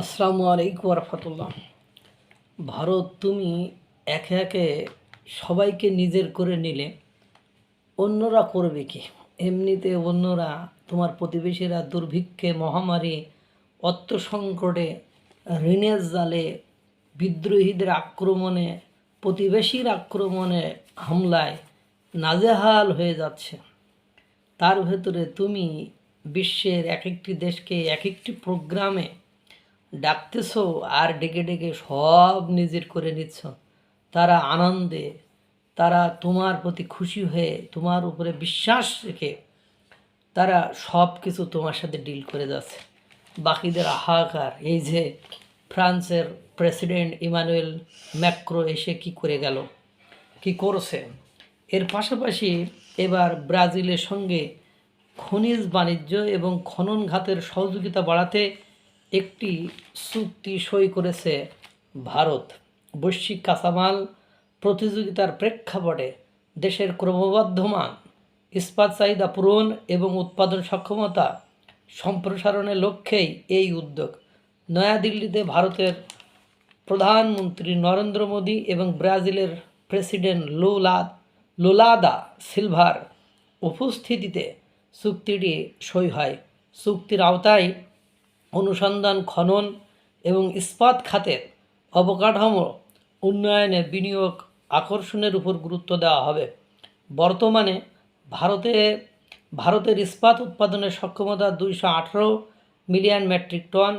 আসসালামু আলাইকুম রহমতুল্লাহ। ভারত, তুমি একে একে সবাইকে নিজের করে নিলে অন্যরা করবে কি? এমনিতে অন্যরা, তোমার প্রতিবেশীরা দুর্ভিক্ষে, মহামারী, অর্থ সংকটে, ঋণের জালে, বিদ্রোহীদের আক্রমণে, প্রতিবেশীর আক্রমণে, হামলায় নাজেহাল হয়ে যাচ্ছে। তার ভেতরে তুমি বিশ্বের এক একটি দেশকে এক একটি প্রোগ্রামে ডাকতেছো আর ডেকে ডেকে সব নিজের করে নিচ্ছ। তারা আনন্দে, তারা তোমার প্রতি খুশি হয়ে, তোমার উপরে বিশ্বাস রেখে তারা সব কিছু তোমার সাথে ডিল করে যাচ্ছে। বাকিদের হাহাকার। এই যে ফ্রান্সের প্রেসিডেন্ট ইমানুয়েল ম্যাক্রো এসে কি করে গেল, কি করছে। এর পাশাপাশি এবার ব্রাজিলের সঙ্গে খনিজ বাণিজ্য এবং খনন খাতের সহযোগিতা বাড়াতে একটি চুক্তি সই করেছে ভারত। বৈশ্বিক কাঁচামাল প্রতিযোগিতার প্রেক্ষাপটে দেশের ক্রমবর্ধমান ইস্পাত চাহিদা পূরণ এবং উৎপাদন সক্ষমতা সম্প্রসারণের লক্ষ্যেই এই উদ্যোগ। নয়াদিল্লিতে ভারতের প্রধানমন্ত্রী নরেন্দ্র মোদী এবং ব্রাজিলের প্রেসিডেন্ট লুলা দা সিলভার উপস্থিতিতে চুক্তিটি সই হয়। চুক্তির আওতায় অনুসন্ধান, খনন এবং ইস্পাত খাতের অবকাঠামো উন্নয়নে বিনিয়োগ আকর্ষণের উপর গুরুত্ব দেওয়া হবে। বর্তমানে ভারতের ইস্পাত উৎপাদনের সক্ষমতা 218 মিলিয়ন মেট্রিক টন।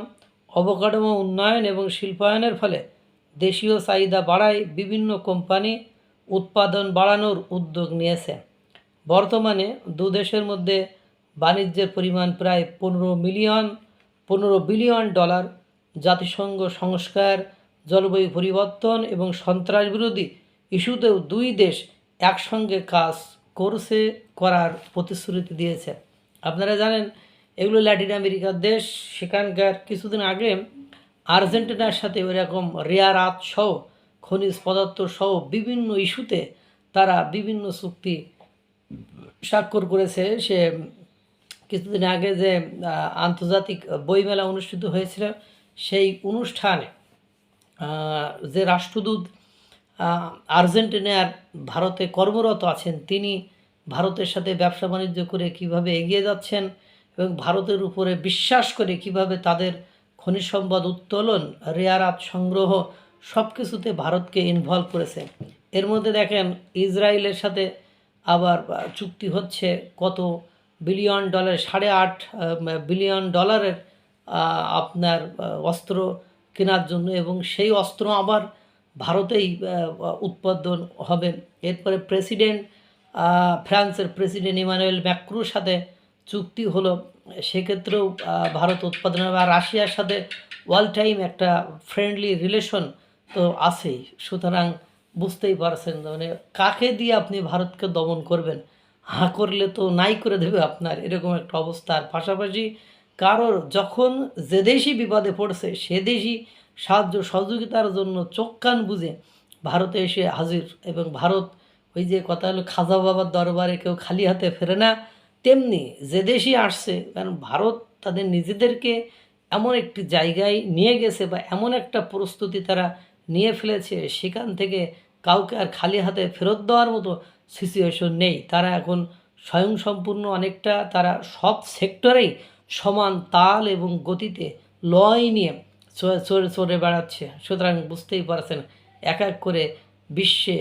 অবকাঠামো উন্নয়ন এবং শিল্পায়নের ফলে দেশীয় চাহিদা বাড়ায় বিভিন্ন কোম্পানি উৎপাদন বাড়ানোর উদ্যোগ নিয়েছে। বর্তমানে দু দেশের মধ্যে বাণিজ্যের পরিমাণ প্রায় 15 বিলিয়ন ডলার। জাতিসংঘ সংস্কার, জলবায়ু পরিবর্তন এবং সন্ত্রাস বিরোধী ইস্যুতেও দুই দেশ একসঙ্গে কাজ করার প্রতিশ্রুতি দিয়েছে। আপনারা জানেন এগুলো ল্যাটিন আমেরিকার দেশ। সেখানকার কিছুদিন আগে আর্জেন্টিনার সাথে ওইরকম রেয়ার আর্থ সহ খনিজ পদার্থ সহ বিভিন্ন ইস্যুতে তারা বিভিন্ন চুক্তি স্বাক্ষর করেছে। সে কিছুদিন আগে যে আন্তর্জাতিক বইমেলা অনুষ্ঠিত হয়েছিল, সেই অনুষ্ঠানে যে রাষ্ট্রদূত আর্জেন্টিনার ভারতে কর্মরত আছেন, তিনি ভারতের সাথে ব্যবসা বাণিজ্য করে কিভাবে এগিয়ে যাচ্ছেন এবং ভারতের উপরে বিশ্বাস করে কিভাবে তাদের খনিজ সম্পদ উত্তোলন, রেয়ার আর্থ সংগ্রহ সব কিছুতে ভারতকে ইনভলভ করেছে। এর মধ্যে দেখেন ইসরায়েলের সাথে আবার চুক্তি হচ্ছে কত বিলিয়ন ডলার, 8.5 বিলিয়ন ডলারের আপনার অস্ত্র কেনার জন্য, এবং সেই অস্ত্র আবার ভারতেই উৎপাদন হবে। এরপরে ফ্রান্সের প্রেসিডেন্ট ইমানুয়েল ম্যাক্রোর সাথে চুক্তি হলো, সেক্ষেত্রেও ভারত উৎপাদন হবে। আর রাশিয়ার সাথে ওয়াল টাইম একটা ফ্রেন্ডলি রিলেশন তো আছেই। সুতরাং বুঝতেই পারছেন, মানে কাকে দিয়ে আপনি ভারতকে দমন করবেন? হাঁ করলে তো নাই করে দেবে আপনার, এরকম একটা অবস্থার পাশাপাশি কারোর যখন যে দেশই বিপদে পড়ছে সে দেশই সাহায্য সহযোগিতার জন্য চোখ কান বুঝে ভারতে এসে হাজির। এবং ভারত, ওই যে কথা হলো খাজা বাবার দরবারে কেউ খালি হাতে ফেরে না, তেমনি যে দেশই আসছে, কারণ ভারত তাদের নিজেদেরকে এমন একটি জায়গায় নিয়ে গেছে বা এমন একটা প্রস্তুতি তারা নিয়ে ফেলেছে, সেখান থেকে কাউকে আর খালি হাতে ফেরত দেওয়ার মতো সিচুয়েশন নেই। তারা এখন স্বয়ংসম্পূর্ণ অনেকটা, তারা সব সেক্টরেই সমান তাল এবং গতিতে লয় নিয়ে চড়ে বেড়াচ্ছে। সুতরাং বুঝতেই পারছেন এক এক করে বিশ্বে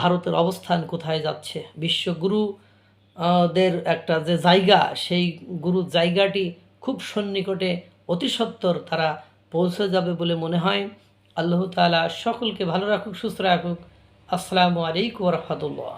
ভারতের অবস্থান কোথায় যাচ্ছে। বিশ্বগুরু দের একটা যে জায়গা, সেই গুরুর জায়গাটি খুব সন্নিকটে, অতি সত্বর তারা পৌঁছে যাবে বলে মনে হয়। আল্লাহ তাআলা সকলকে ভালো রাখুক, সুস্থ রাখুক। আসসালামু আলাইকুম রহমতুল্লাহ।